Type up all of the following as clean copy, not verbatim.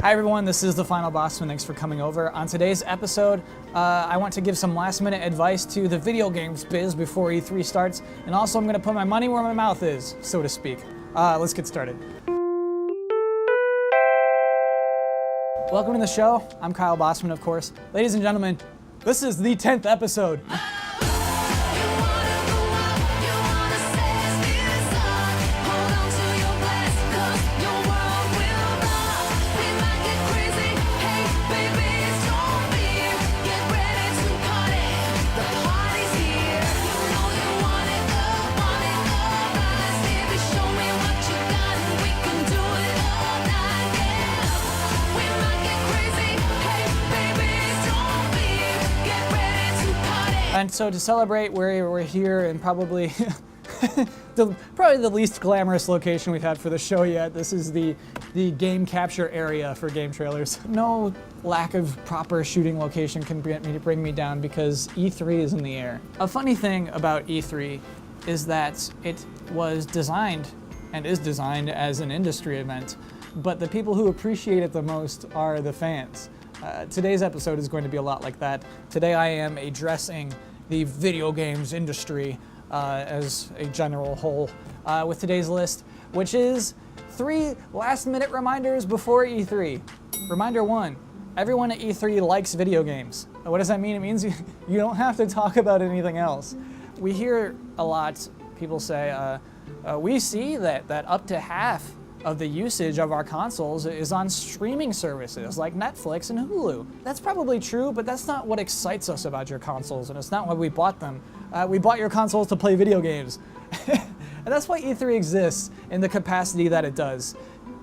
Hi everyone, this is the final Bosman. Thanks for coming over. On today's episode, I want to give some last minute advice to the video games biz before E3 starts, and also I'm going to put my money where my mouth is, so to speak. Let's get started. Welcome to the show. I'm Kyle Bosman, of course. Ladies and gentlemen, this is the 10th episode. And so to celebrate, we're here in probably the least glamorous location we've had for the show yet. This is the game capture area for GameTrailers. No lack of proper shooting location can bring me down because E3 is in the air. A funny thing about E3 is that it was designed and is designed as an industry event, but the people who appreciate it the most are the fans. Today's episode is going to be a lot like that. Today I am addressing the video games industry as a general whole with today's list, which is 3 last-minute reminders before E3. Reminder 1, everyone at E3 likes video games. What does that mean? It means you don't have to talk about anything else. We hear a lot, people say, we see that up to half of the usage of our consoles is on streaming services like Netflix and Hulu. That's probably true, but that's not what excites us about your consoles, and it's not why we bought them. We bought your consoles to play video games. And that's why E3 exists in the capacity that it does.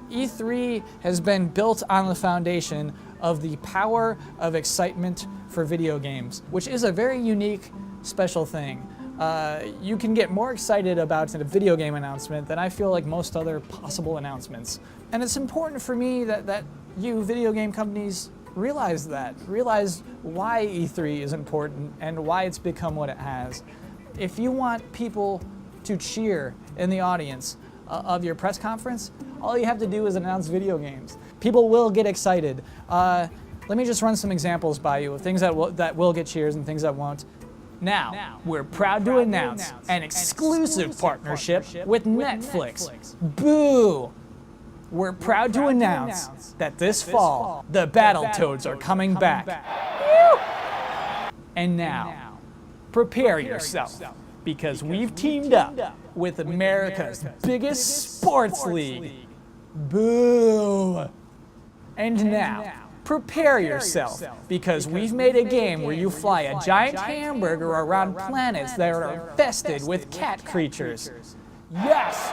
E3 has been built on the foundation of the power of excitement for video games, which is a very unique, special thing. You can get more excited about a video game announcement than I feel like most other possible announcements. And it's important for me that you video game companies realize why E3 is important and why it's become what it has. If you want people to cheer in the audience of your press conference, all you have to do is announce video games. People will get excited. Let me just run some examples by you of things that will get cheers and things that won't. Now, we're proud to announce an exclusive partnership with Netflix. Boo! We're proud to announce that this fall, the Battletoads are coming back. And now, prepare yourself, because we've teamed up with America's biggest sports league. Boo! And now, prepare yourself, because we've made a game where you fly a giant hamburger around planets that are infested with cat creatures. Yes!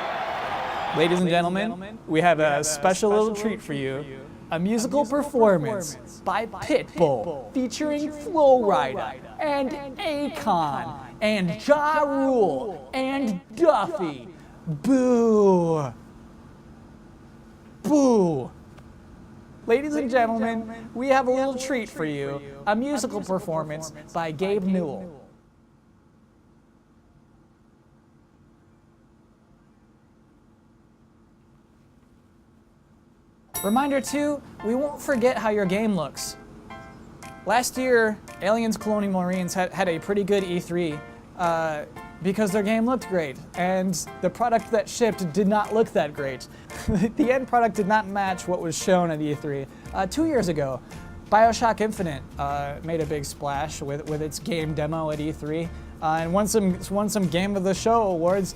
Ladies and gentlemen, we have a special little treat for you. A musical performance by Pitbull featuring Flo Rida and Akon and Ja Rule and Duffy. Boo! Boo! Ladies and gentlemen, we have a little treat for you, a musical performance by Gabe Newell. Reminder 2, we won't forget how your game looks. Last year, Aliens Colonial Marines had a pretty good E3 because their game looked great, and the product that shipped did not look that great. The end product did not match what was shown at E3. 2 years ago, BioShock Infinite made a big splash with its game demo at E3 and won some Game of the Show awards,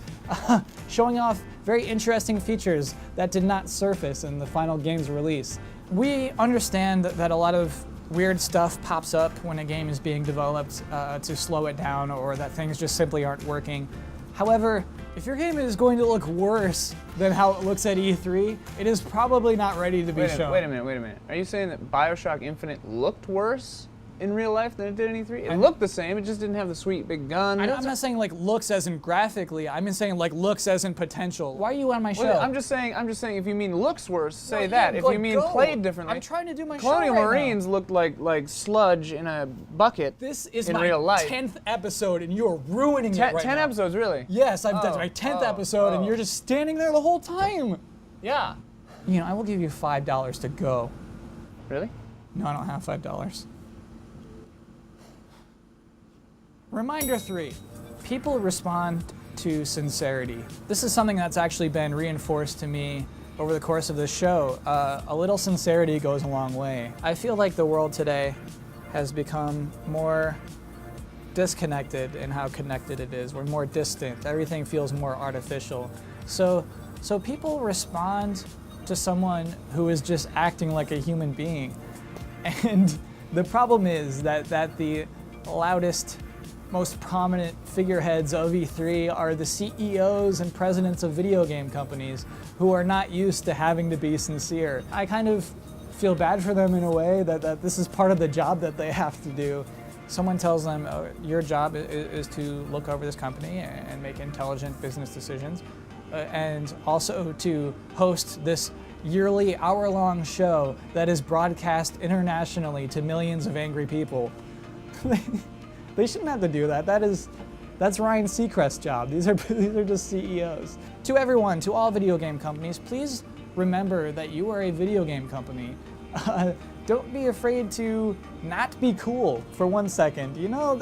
showing off very interesting features that did not surface in the final game's release. We understand that a lot of weird stuff pops up when a game is being developed to slow it down, or that things just simply aren't working. However, if your game is going to look worse than how it looks at E3, it is probably not ready to be shown. Wait a minute. Are you saying that BioShock Infinite looked worse in real life than it did in E3? It looked the same, it just didn't have the sweet big gun. I'm not saying like looks as in graphically, I'm saying like looks as in potential. Why are you on my show? Well, I'm just saying if you mean looks worse, say that. If you mean played differently. I'm trying to do my Colonial show right Marines now. looked like sludge in a bucket. This is in my real life. 10th episode and you're ruining it right now. 10 episodes, really? Yes, that's my 10th episode and you're just standing there the whole time. Yeah. You know, I will give you $5 to go. Really? No, I don't have $5. Reminder 3. People respond to sincerity. This is something that's actually been reinforced to me over the course of this show. A little sincerity goes a long way. I feel like the world today has become more disconnected in how connected it is. We're more distant. Everything feels more artificial. So people respond to someone who is just acting like a human being. And the problem is that the loudest, most prominent figureheads of E3 are the CEOs and presidents of video game companies who are not used to having to be sincere. I kind of feel bad for them in a way that this is part of the job that they have to do. Someone tells them, oh, your job is to look over this company and make intelligent business decisions, and also to host this yearly hour-long show that is broadcast internationally to millions of angry people. They shouldn't have to do that. That's Ryan Seacrest's job. These are just CEOs. To everyone, to all video game companies, please remember that you are a video game company. Don't be afraid to not be cool for 1 second. You know,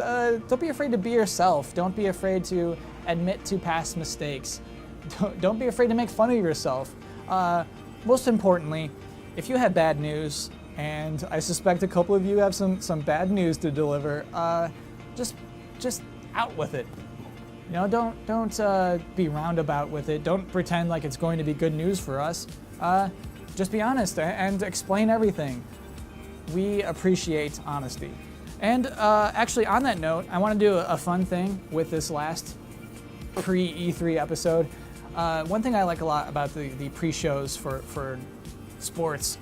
don't be afraid to be yourself. Don't be afraid to admit to past mistakes. Don't be afraid to make fun of yourself. Most importantly, if you have bad news, and I suspect a couple of you have some bad news to deliver, just out with it. You know, don't be roundabout with it. Don't pretend like it's going to be good news for us. Just be honest and explain everything. We appreciate honesty. And actually, on that note, I want to do a fun thing with this last pre-E3 episode. One thing I like a lot about the pre-shows for sports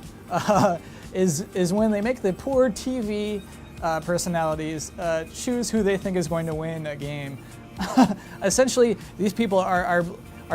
is when they make the poor TV personalities choose who they think is going to win a game. Essentially, these people are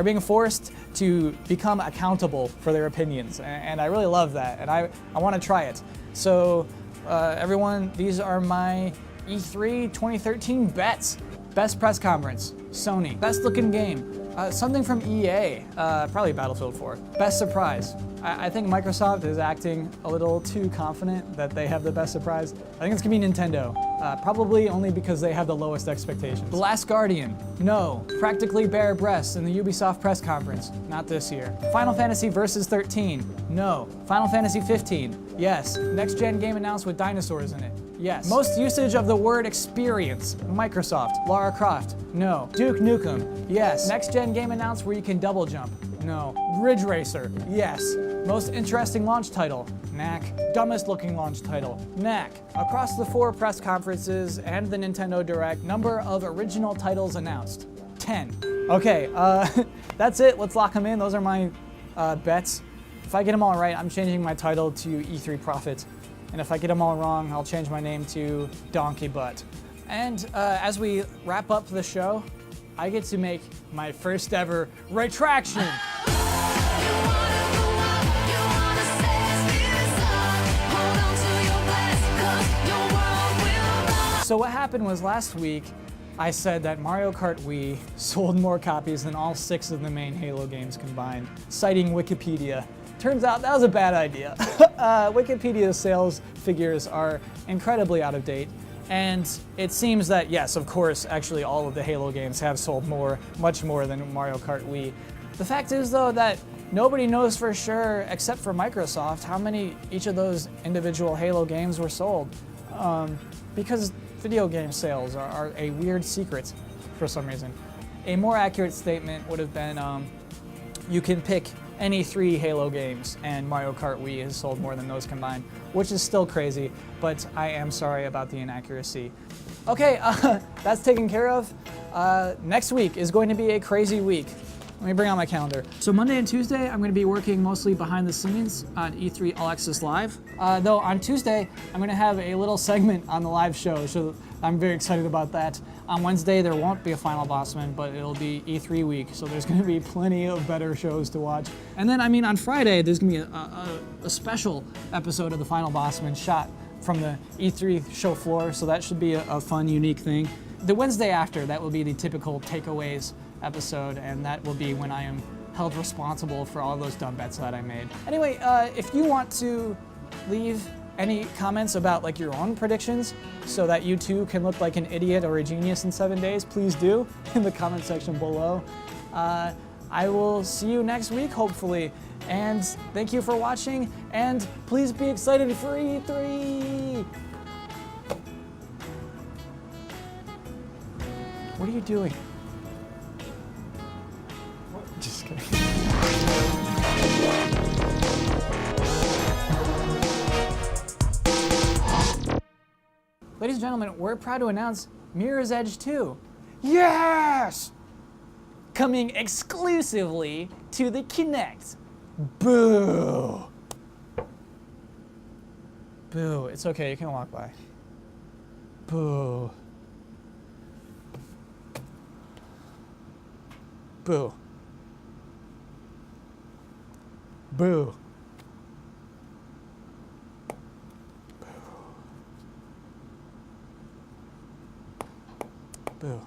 being forced to become accountable for their opinions, and I really love that, and I want to try it. So everyone, these are my E3 2013 bets. Best press conference, Sony. Best looking game, something from EA, probably Battlefield 4. Best surprise, I think Microsoft is acting a little too confident that they have the best surprise. I think it's gonna be Nintendo, probably only because they have the lowest expectations. The Last Guardian, no. Practically bare breasts in the Ubisoft press conference, not this year. Final Fantasy Versus 13, no. Final Fantasy 15, yes. Next gen game announced with dinosaurs in it. Yes. Most usage of the word experience. Microsoft. Lara Croft. No. Duke Nukem. Yes. Next gen game announced where you can double jump. No. Ridge Racer. Yes. Most interesting launch title. Knack. Dumbest looking launch title. Knack. Across the 4 press conferences and the Nintendo Direct, number of original titles announced. 10. Okay, that's it. Let's lock them in. Those are my bets. If I get them all right, I'm changing my title to E3 Prophet. And if I get them all wrong, I'll change my name to Donkey Butt. And as we wrap up the show, I get to make my first ever retraction. So what happened was last week, I said that Mario Kart Wii sold more copies than all 6 of the main Halo games combined, citing Wikipedia. Turns out that was a bad idea. Wikipedia's sales figures are incredibly out of date, and it seems that, yes, of course, actually all of the Halo games have sold more, much more than Mario Kart Wii. The fact is, though, that nobody knows for sure, except for Microsoft, how many each of those individual Halo games were sold, because video game sales are a weird secret for some reason. A more accurate statement would have been, you can pick any 3 Halo games, and Mario Kart Wii has sold more than those combined, which is still crazy, but I am sorry about the inaccuracy. Okay, that's taken care of. Next week is going to be a crazy week. Let me bring out my calendar. So Monday and Tuesday, I'm going to be working mostly behind the scenes on E3 All Access Live. Though on Tuesday, I'm going to have a little segment on the live show, so I'm very excited about that. On Wednesday, there won't be a Final Bosman, but it'll be E3 week, so there's going to be plenty of better shows to watch. And then, on Friday, there's going to be a special episode of the Final Bosman shot from the E3 show floor, so that should be a fun, unique thing. The Wednesday after, that will be the typical takeaways episode, and that will be when I am held responsible for all those dumb bets that I made. Anyway, if you want to leave any comments about like your own predictions so that you too can look like an idiot or a genius in 7 days, please do in the comment section below. I will see you next week, hopefully. And thank you for watching, and please be excited for E3! What are you doing? Just kidding. Ladies and gentlemen, we're proud to announce Mirror's Edge 2. Yes! Coming exclusively to the Kinect. Boo! Boo. It's okay, you can walk by. Boo. Boo. Boo. Boo.